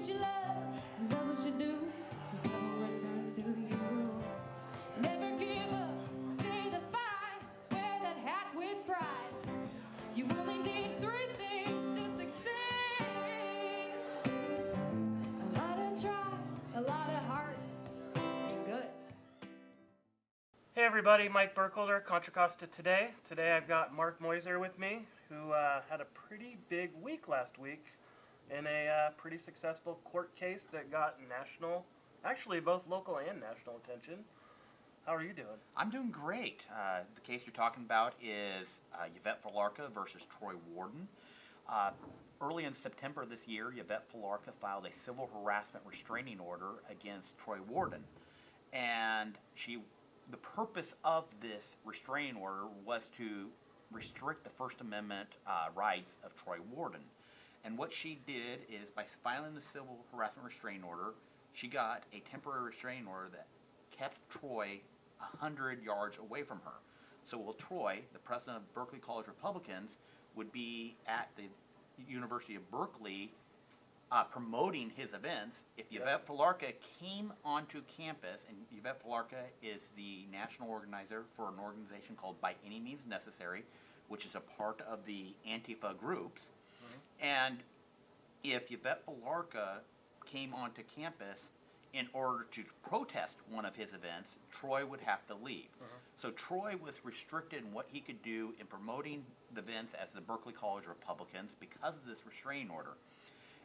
what you love what you do, 'cause love will return to you. Never give up, stay the fight, wear that hat with pride. You only need three things to succeed: a lot of try, a lot of heart, and guts. Hey everybody, Mike Burkholder, Contra Costa today. Today I've got Mark Meuser with me, who had a pretty big week last week in a pretty successful court case that got national, actually both local and national attention. How are you doing? I'm doing great. The case you're talking about is Yvette Felarca versus Troy Worden. Early in September this year, Yvette Felarca filed a civil harassment restraining order against Troy Worden. And the purpose of this restraining order was to restrict the First Amendment rights of Troy Worden. And what she did is, by filing the civil harassment restraining order, she got a temporary restraining order that kept Troy 100 yards away from her. So while Troy, the president of Berkeley College Republicans, would be at the University of Berkeley promoting his events, if Yvette Felarca came onto campus, and Yvette Felarca is the national organizer for an organization called By Any Means Necessary, which is a part of the Antifa groups, and if Yvette Felarca came onto campus in order to protest one of his events, Troy would have to leave. So Troy was restricted in what he could do in promoting the events as the Berkeley College Republicans because of this restraining order.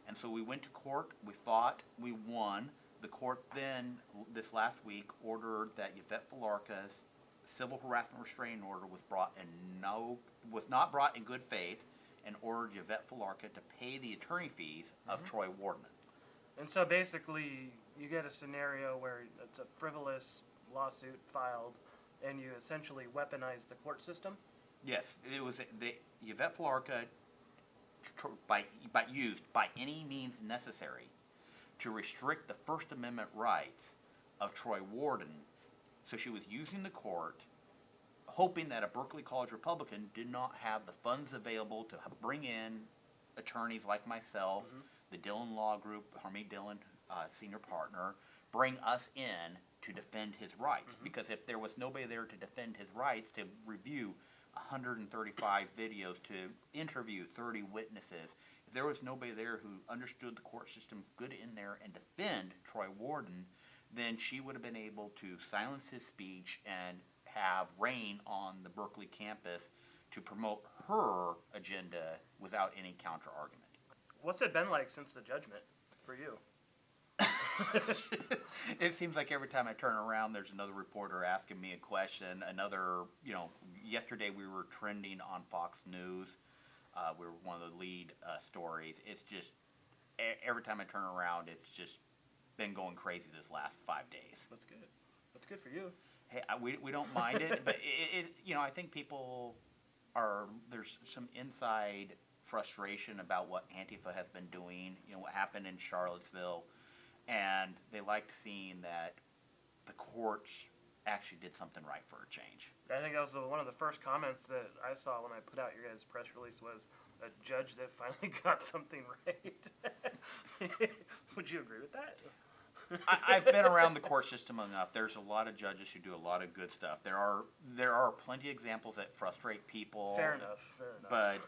And so we went to court. We thought we won. The court then, this last week, ordered that Yvette Felarca's civil harassment restraining order was not brought in good faith, and ordered Yvette Felarca to pay the attorney fees of Troy Worden. And so basically, you get a scenario where it's a frivolous lawsuit filed, and you essentially weaponize the court system? Yes, it was Yvette Felarca used by any means necessary to restrict the First Amendment rights of Troy Worden. So she was using the court, hoping that a Berkeley College Republican did not have the funds available to bring in attorneys like myself, the Dillon Law Group, Harmony Dillon, senior partner, bring us in to defend his rights. Because if there was nobody there to defend his rights, to review 135 videos, to interview 30 witnesses, if there was nobody there who understood the court system good in there and defend Troy Worden, then she would have been able to silence his speech and have reign on the Berkeley campus to promote her agenda without any counter argument. What's it been like since the judgment for you? It seems like every time I turn around, there's another reporter asking me a question. Yesterday we were trending on Fox News. We were one of the lead stories. It's just, every time I turn around, it's just been going crazy this last 5 days. That's good. That's good for you. Hey, we don't mind it, but I think there's some inside frustration about what Antifa has been doing, what happened in Charlottesville, and they liked seeing that the courts actually did something right for a change. I think that was one of the first comments that I saw when I put out your guys' press release was a judge that finally got something right. Would you agree with that? I've been around the court system enough. There's a lot of judges who do a lot of good stuff. There are plenty of examples that frustrate people. Fair enough. But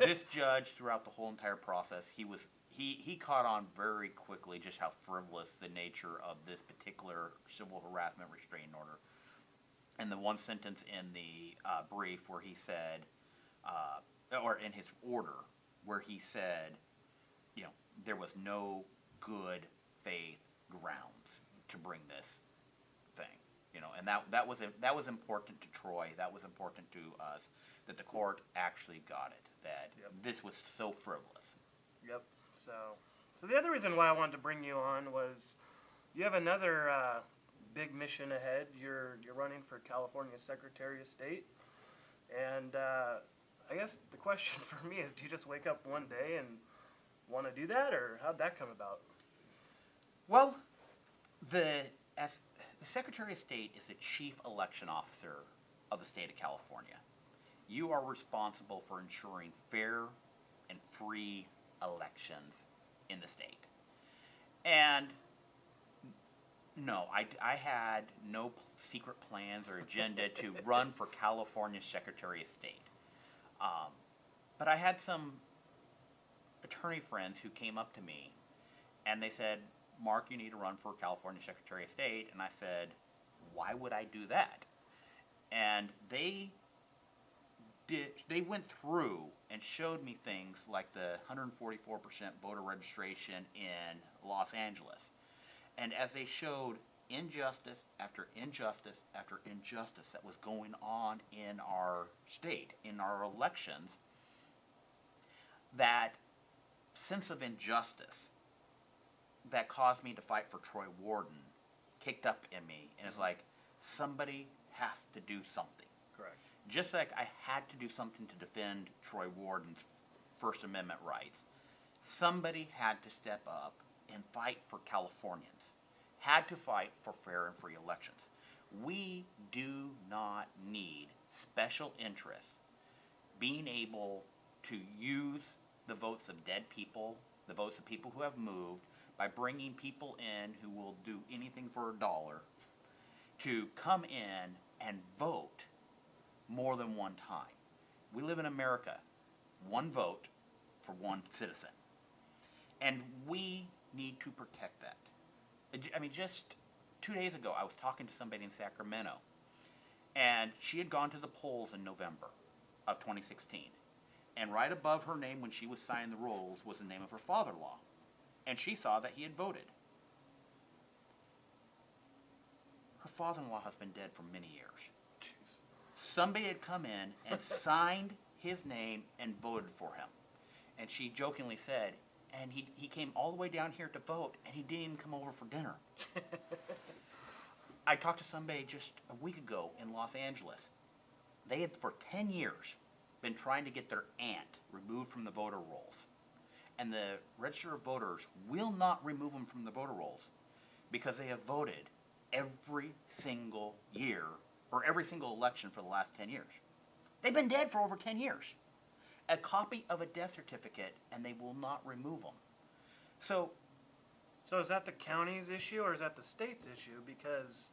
this judge, throughout the whole entire process, he caught on very quickly just how frivolous the nature of this particular civil harassment restraining order. And the one sentence in the brief where he said, or in his order, where he said, there was no good faith grounds to bring this thing, and that was important to Troy. That was important to us, that the court actually got it, that this was so frivolous. Yep. So the other reason why I wanted to bring you on was you have another big mission ahead. You're running for California Secretary of State, and I guess the question for me is, do you just wake up one day and want to do that, or how'd that come about? Well, the Secretary of State is the chief election officer of the state of California. You are responsible for ensuring fair and free elections in the state. And no, I had no secret plans or agenda to run for California Secretary of State. But I had some attorney friends who came up to me and they said, Mark, you need to run for California Secretary of State. And I said, why would I do that? And they went through and showed me things like the 144% voter registration in Los Angeles. And as they showed injustice after injustice after injustice that was going on in our state, in our elections, that sense of injustice that caused me to fight for Troy Worden kicked up in me, and it's like, somebody has to do something. Correct. Just like I had to do something to defend Troy Worden's First Amendment rights, somebody had to step up and fight for Californians, had to fight for fair and free elections. We do not need special interests being able to use the votes of dead people, the votes of people who have moved, by bringing people in who will do anything for $1 to come in and vote more than one time. We live in America, one vote for one citizen. And we need to protect that. I mean, just 2 days ago, I was talking to somebody in Sacramento, and she had gone to the polls in November of 2016. And right above her name when she was signing the rolls was the name of her father-in-law. And she saw that he had voted. Her father-in-law has been dead for many years. Jeez. Somebody had come in and signed his name and voted for him. And she jokingly said, and he came all the way down here to vote, and he didn't even come over for dinner. I talked to somebody just a week ago in Los Angeles. They had, for 10 years, been trying to get their aunt removed from the voter rolls. And the register of voters will not remove them from the voter rolls because they have voted every single year or every single election for the last 10 years. They've been dead for over 10 years. A copy of a death certificate, and they will not remove them. So is that the county's issue or is that the state's issue? Because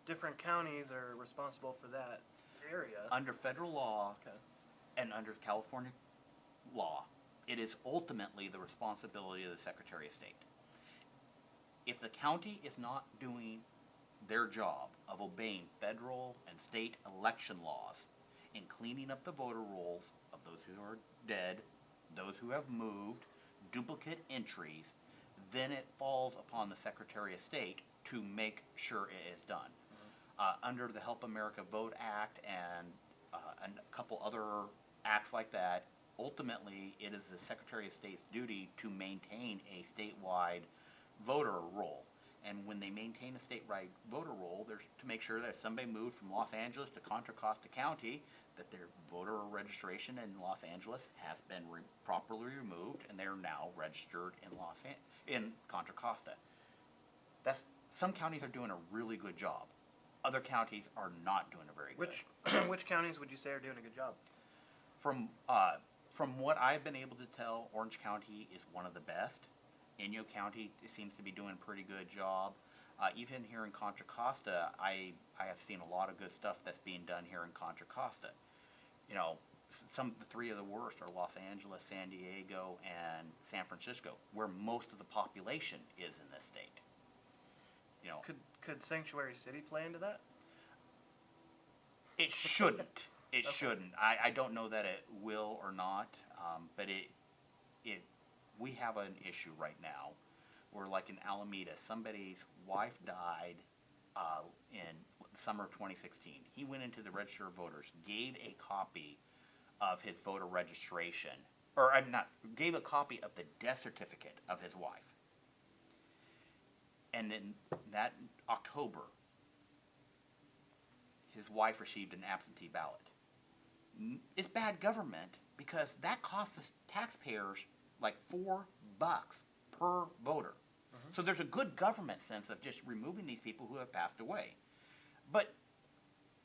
different counties are responsible for that area. under federal law Okay. and under California law, it is ultimately the responsibility of the Secretary of State. If the county is not doing their job of obeying federal and state election laws in cleaning up the voter rolls of those who are dead, those who have moved, duplicate entries, then it falls upon the Secretary of State to make sure it is done. Under the Help America Vote Act and a couple other acts like that, ultimately it is the Secretary of State's duty to maintain a statewide voter roll. And when they maintain a statewide voter roll, there's to make sure that if somebody moved from Los Angeles to Contra Costa County, that their voter registration in Los Angeles has been properly removed, and they're now registered in Contra Costa. Some counties are doing a really good job. Other counties are not doing a very good. Which counties would you say are doing a good job? From what I've been able to tell, Orange County is one of the best. Inyo County seems to be doing a pretty good job. Even here in Contra Costa, I have seen a lot of good stuff that's being done here in Contra Costa. You know, the three of the worst are Los Angeles, San Diego, and San Francisco, where most of the population is in this state. You know, Could Sanctuary City play into that? it shouldn't. It Okay. shouldn't. I don't know that it will or not, but we have an issue right now where, like in Alameda, somebody's wife died in the summer of 2016. He went into the Register of Voters, gave a copy of his voter registration, gave a copy of the death certificate of his wife. And in that October, his wife received an absentee ballot. It's bad government because that costs the taxpayers like $4 per voter. So there's a good government sense of just removing these people who have passed away. But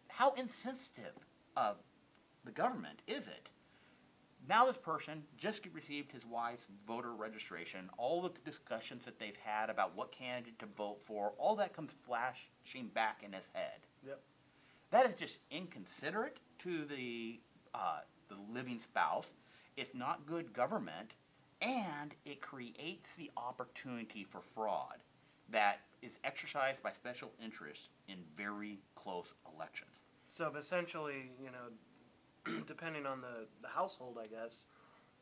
how insensitive of the government is it Now this person just received his wife's voter registration, all the discussions that they've had about what candidate to vote for, all that comes flashing back in his head. Yep. That is just inconsiderate to the living spouse. It's not good government, and it creates the opportunity for fraud that is exercised by special interests in very close elections. So essentially, depending on the household, I guess,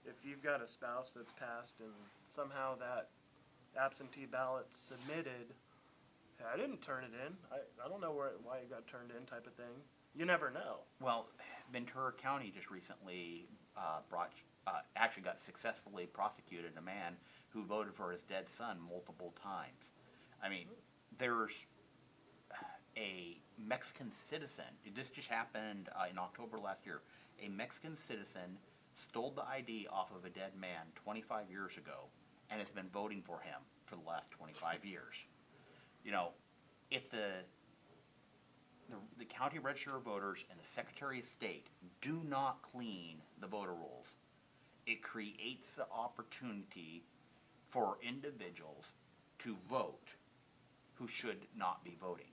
if you've got a spouse that's passed and somehow that absentee ballot's submitted, hey, I didn't turn it in. I don't know why it got turned in, type of thing. You never know. Well, Ventura County just recently actually got successfully prosecuted a man who voted for his dead son multiple times. I mean, there's a Mexican citizen. This just happened in October last year. A Mexican citizen stole the ID off of a dead man 25 years ago and has been voting for him for the last 25 years. If the county register of voters and the Secretary of State do not clean the voter rolls, it creates the opportunity for individuals to vote who should not be voting.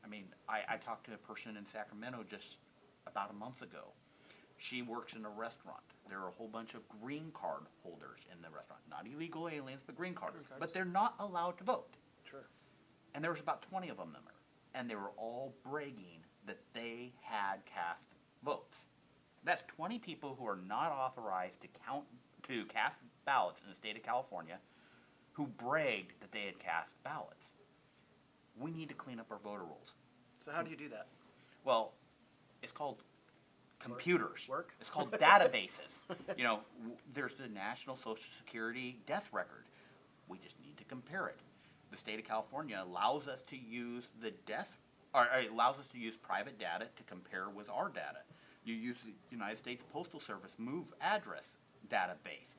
I mean, I talked to a person in Sacramento just about a month ago. She works in a restaurant. There are a whole bunch of green card holders in the restaurant. Not illegal aliens, but green carders. But they're not allowed to vote. Sure. And there was about 20 of them there. And they were all bragging that they had cast votes. That's 20 people who are not authorized to cast ballots in the state of California who bragged that they had cast ballots. We need to clean up our voter rolls. So how do you do that? Well, it's called computers. Work? It's called databases. There's the National Social Security death record. We just need to compare it. The state of California allows us to use allows us to use private data to compare with our data. You use the United States Postal Service move address database.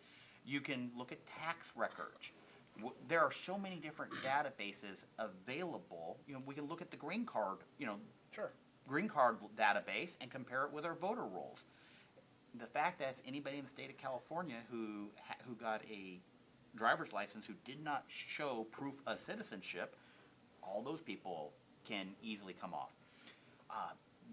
You can look at tax records. There are so many different databases available. We can look at the green card, Sure. green card database and compare it with our voter rolls. The fact that anybody in the state of California who got a driver's license who did not show proof of citizenship, all those people can easily come off.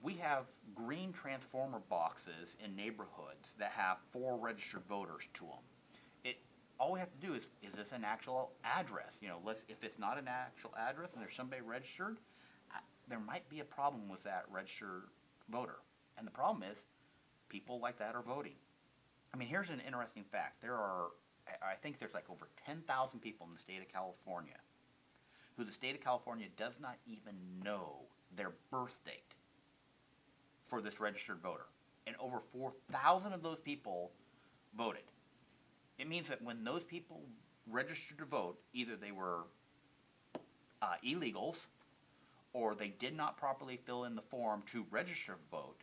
We have green transformer boxes in neighborhoods that have 4 registered voters to them. All we have to do is this an actual address? If it's not an actual address and there's somebody registered, there might be a problem with that registered voter. And the problem is, people like that are voting. I mean, here's an interesting fact. I think there's like over 10,000 people in the state of California who the state of California does not even know their birth date for this registered voter. And over 4,000 of those people voted. It means that when those people registered to vote, either they were illegals or they did not properly fill in the form to register to vote,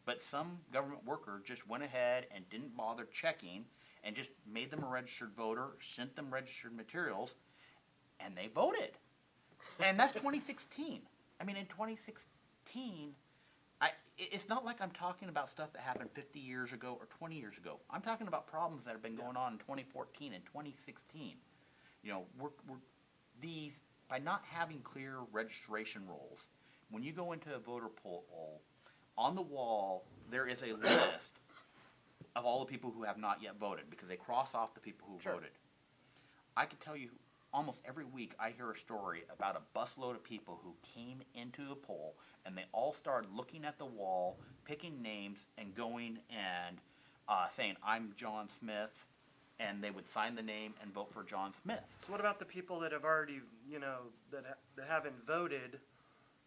but some government worker just went ahead and didn't bother checking and just made them a registered voter, sent them registered materials, and they voted. And that's 2016. I mean, in 2016, it's not like I'm talking about stuff that happened 50 years ago or 20 years ago. I'm talking about problems that have been going on in 2014 and 2016. By not having clear registration rolls, when you go into a voter poll, on the wall there is a list of all the people who have not yet voted because they cross off the people who voted. I can tell you, almost every week I hear a story about a busload of people who came into the poll and they all started looking at the wall, picking names, and going and saying, I'm John Smith, and they would sign the name and vote for John Smith. So what about the people that have already, that haven't voted,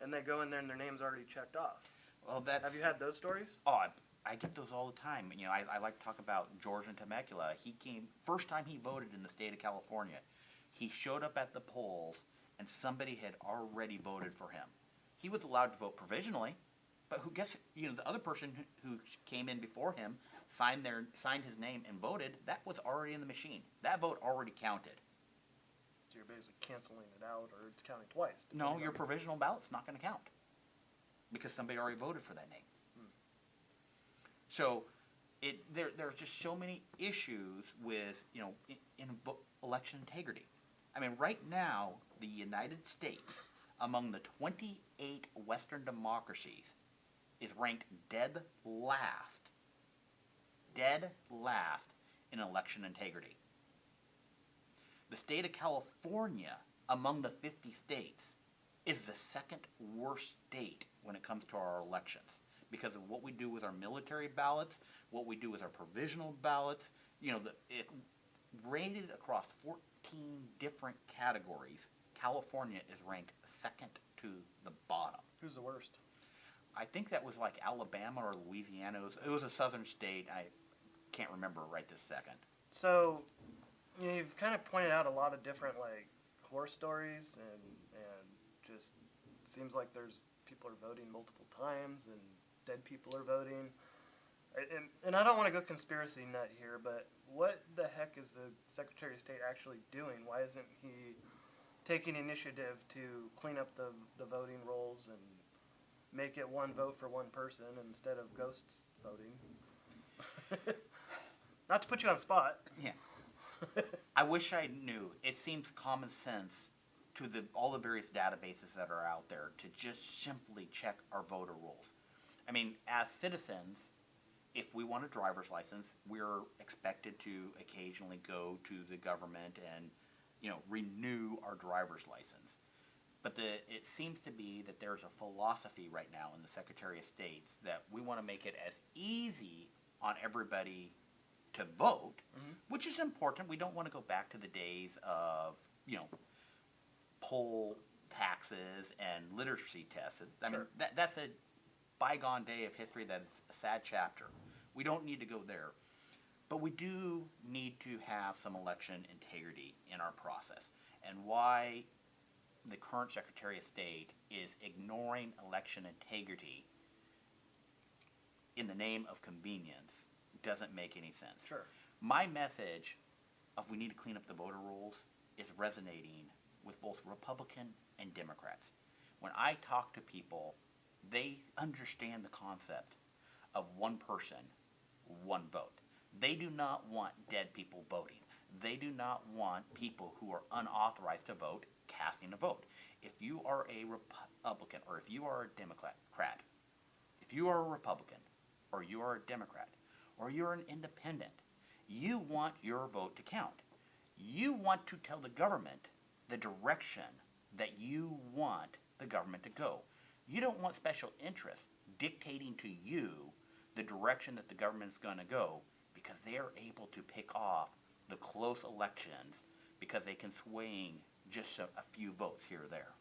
and they go in there and their name's already checked off? Well, Have you had those stories? Oh, I get those all the time. I like to talk about George in Temecula. He came, first time he voted in the state of California. He showed up at the polls, and somebody had already voted for him. He was allowed to vote provisionally, but the other person who came in before him signed his name and voted. That was already in the machine. That vote already counted. So you're basically canceling it out, or it's counting twice. No, your provisional ballot's not going to count because somebody already voted for that name. So There's just so many issues with, election integrity. I mean, right now, the United States, among the 28 Western democracies, is ranked dead last in election integrity. The state of California, among the 50 states, is the second worst state when it comes to our elections because of what we do with our military ballots, what we do with our provisional ballots. It rated across 14 different categories. California is ranked second to the bottom. Who's the worst? I think that was like Alabama or Louisiana. It was a southern state. I can't remember right this second. So, you've kind of pointed out a lot of different horror stories, and just seems like people are voting multiple times, and dead people are voting. And I don't want to go conspiracy nut here, but what the heck is the Secretary of State actually doing? Why isn't he taking initiative to clean up the voting rolls and make it one vote for one person instead of ghosts voting? Not to put you on the spot. Yeah. I wish I knew. It seems common sense to all the various databases that are out there to just simply check our voter rolls. I mean, as citizens, if we want a driver's license, we're expected to occasionally go to the government and, renew our driver's license. But it seems to be that there's a philosophy right now in the Secretary of State that we want to make it as easy on everybody to vote, which is important. We don't want to go back to the days of, poll taxes and literacy tests. I mean, that's a bygone day of history. That is a sad chapter. We don't need to go there. But we do need to have some election integrity in our process. And why the current Secretary of State is ignoring election integrity in the name of convenience doesn't make any sense. Sure. My message of we need to clean up the voter rolls is resonating with both Republican and Democrats. When I talk to people, they understand the concept of one person, one vote. They do not want dead people voting. They do not want people who are unauthorized to vote casting a vote. If you are a Republican or if you are a Democrat, if you are a Republican or you are a Democrat or you're an independent, you want your vote to count. You want to tell the government the direction that you want the government to go. You don't want special interests dictating to you the direction that the government is going to go because they are able to pick off the close elections because they can swing just a few votes here or there.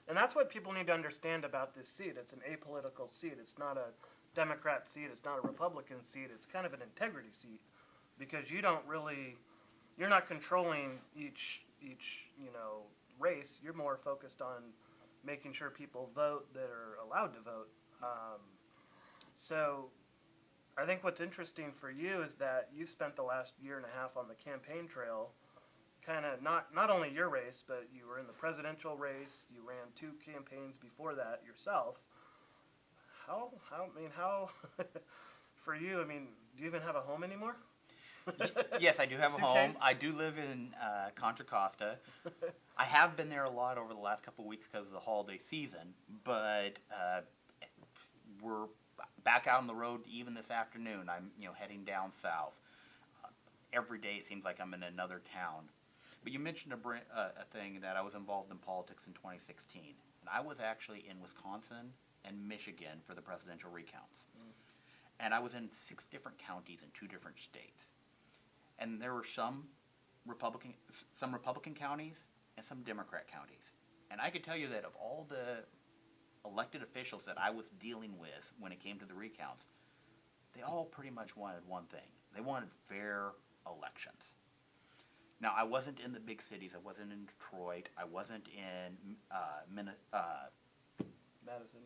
And that's what people need to understand about this seat. It's an apolitical seat. It's not a Democrat seat. It's not a Republican seat. It's kind of an integrity seat because you're not controlling each race. You're more focused on making sure people vote that are allowed to vote. So I think what's interesting for you is that you've spent the last year and a half on the campaign trail, kind of not only your race, but you were in the presidential race. You ran 2 campaigns before that yourself. How for you, do you even have a home anymore? Yes, I do have a home. Suitcase? I do live in Contra, Costa. I have been there a lot over the last couple of weeks because of the holiday season, but we're back out on the road even this afternoon. I'm heading down south. Every day it seems like I'm in another town. But you mentioned a thing that I was involved in politics in 2016, and I was actually in Wisconsin and Michigan for the presidential recounts. And I was in 6 different counties in 2 different states. And there were some Republican counties and some Democrat counties. And I could tell you that of all the elected officials that I was dealing with when it came to the recounts, they all pretty much wanted one thing. They wanted fair elections. Now, I wasn't in the big cities. I wasn't in Detroit. I wasn't in Madison.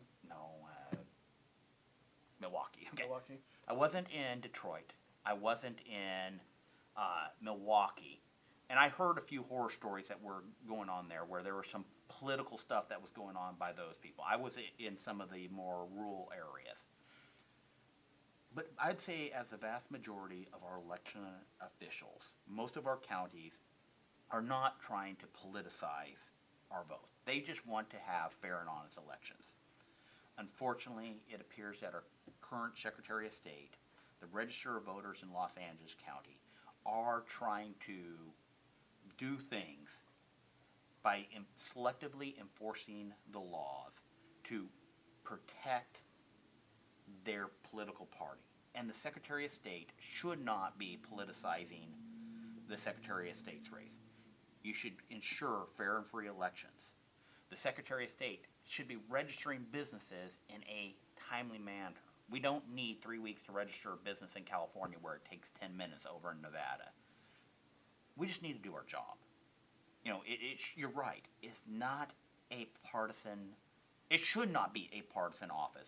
Milwaukee. Okay. Milwaukee. I wasn't in Detroit. I wasn't in Milwaukee. And I heard a few horror stories that were going on there where there was some political stuff that was going on by those people. I was in some of the more rural areas. But I'd say as the vast majority of our election officials, most of our counties are not trying to politicize our vote. They just want to have fair and honest elections. Unfortunately, it appears that our current Secretary of State, the Register of Voters in Los Angeles County, are trying to do things by selectively enforcing the laws to protect their political party. And the Secretary of State should not be politicizing the Secretary of State's race. You should ensure fair and free elections. The Secretary of State should be registering businesses in a timely manner. We don't need 3 weeks to register a business in California where it takes 10 minutes over in Nevada. We just need to do our job. You know, you're right. It's not a partisan, it should not be a partisan office,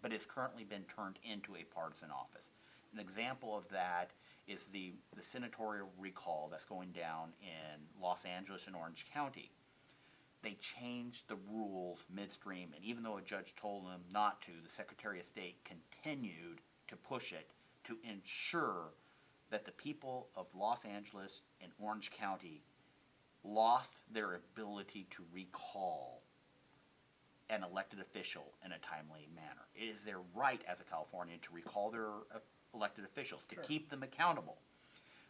but it's currently been turned into a partisan office. An example of that is the senatorial recall that's going down in Los Angeles and Orange County. They changed the rules midstream, and even though a judge told them not to, the Secretary of State continued to push it to ensure that the people of Los Angeles and Orange County lost their ability to recall an elected official in a timely manner. It is their right as a Californian to recall their elected officials, to keep them accountable.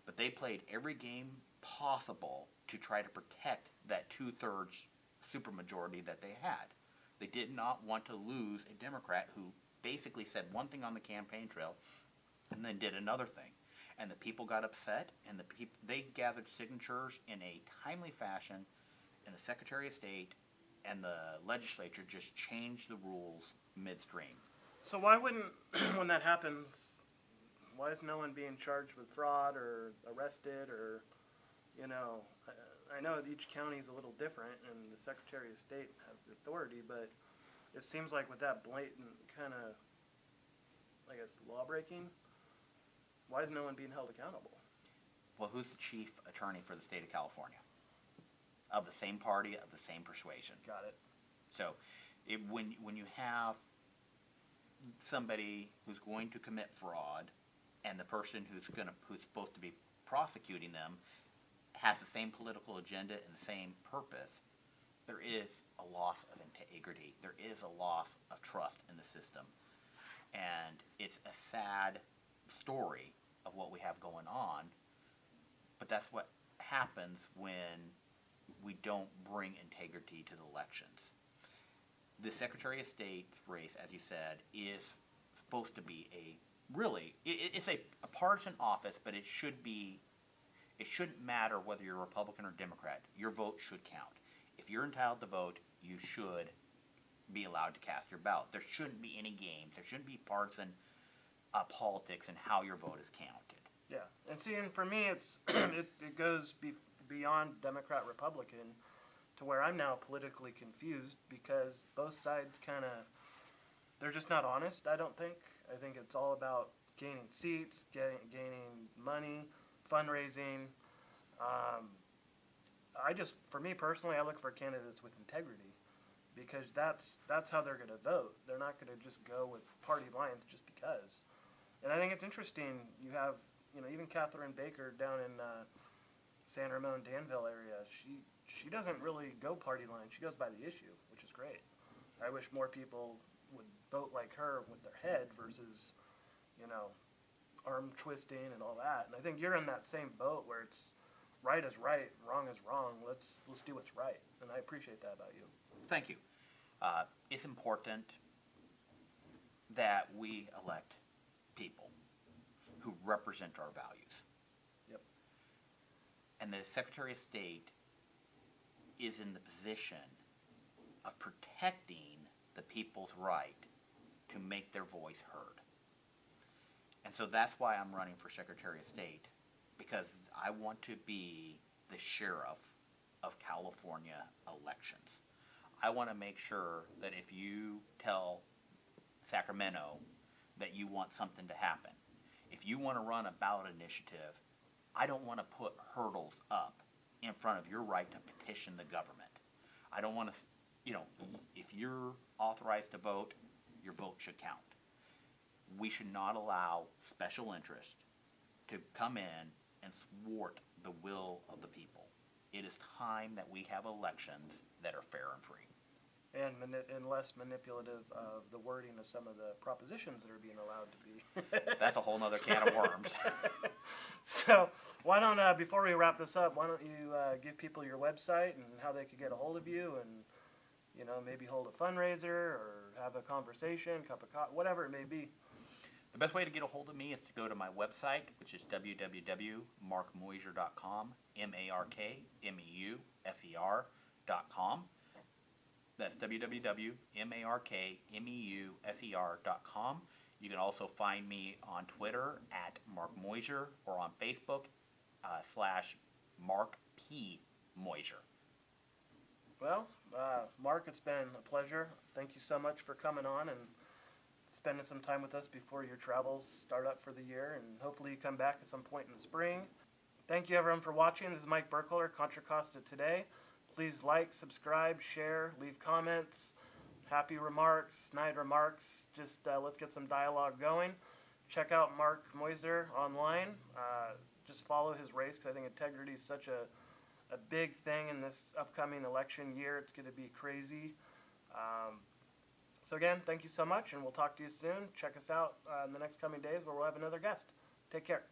But they played every game possible to try to protect that 2/3 supermajority that they had. They did not want to lose a Democrat who basically said one thing on the campaign trail and then did another thing. And the people got upset, and they gathered signatures in a timely fashion, and the Secretary of State and the legislature just changed the rules midstream. So why wouldn't, when that happens, why is no one being charged with fraud or arrested or, you know, I know that each county is a little different and the Secretary of State has the authority, but it seems like with that blatant kind of, I guess, law breaking, why is no one being held accountable? Well, who's the chief attorney for the state of California? Of the same party, of the same persuasion. Got it. So when you have somebody who's going to commit fraud and the person who's supposed to be prosecuting them has the same political agenda and the same purpose, there is a loss of integrity. There is a loss of trust in the system. And it's a sad story of what we have going on, but that's what happens when we don't bring integrity to the elections. The Secretary of State's race, as you said, is supposed to be it's a partisan office, but it shouldn't matter whether you're Republican or Democrat. Your vote should count. If you're entitled to vote, you should be allowed to cast your ballot. There shouldn't be any games. There shouldn't be partisan politics in how your vote is counted. Yeah, and see, and for me, it goes beyond Democrat Republican to where I'm now politically confused because both sides they're just not honest. I don't think. I think it's all about gaining seats, gaining money, fundraising. For me personally, I look for candidates with integrity because that's how they're going to vote. They're not going to just go with party lines just because. And I think it's interesting, you have, even Catherine Baker down in San Ramon, Danville area, she doesn't really go party line. She goes by the issue, which is great. I wish more people would vote like her with their head versus, arm twisting and all that. And I think you're in that same boat where it's right is right, wrong is wrong. Let's do what's right. And I appreciate that about you. Thank you. It's important that we elect people who represent our values. Yep. And the Secretary of State is in the position of protecting the people's right to make their voice heard. And so that's why I'm running for Secretary of State, because I want to be the sheriff of California elections. I want to make sure that if you tell Sacramento that you want something to happen, if you want to run a ballot initiative, I don't want to put hurdles up in front of your right to petition the government. I don't want to, if you're authorized to vote, your vote should count. we should not allow special interest to come in and thwart the will of the people. It is time that we have elections that are fair and free. And less manipulative of the wording of some of the propositions that are being allowed to be. That's a whole nother can of worms. So why don't, before we wrap this up, why don't you give people your website and how they could get a hold of you and, you know, maybe hold a fundraiser or have a conversation, cup of coffee, whatever it may be. The best way to get a hold of me is to go to my website, which is www.markmeuser.com, MarkMeuser.com. That's www.markmeuser.com. You can also find me on Twitter at Mark Meuser or on Facebook /Mark P. Meuser. Well, Mark, it's been a pleasure. Thank you so much for coming on and spending some time with us before your travels start up for the year, and hopefully you come back at some point in the spring. Thank you everyone for watching. This is Mike Berkler, Contra Costa Today. Please like, subscribe, share, leave comments, happy remarks, snide remarks. Just let's get some dialogue going. Check out Mark Meuser online. Just follow his race, because I think integrity is such a big thing in this upcoming election year. It's going to be crazy. So again, thank you so much, and we'll talk to you soon. Check us out in the next coming days where we'll have another guest. Take care.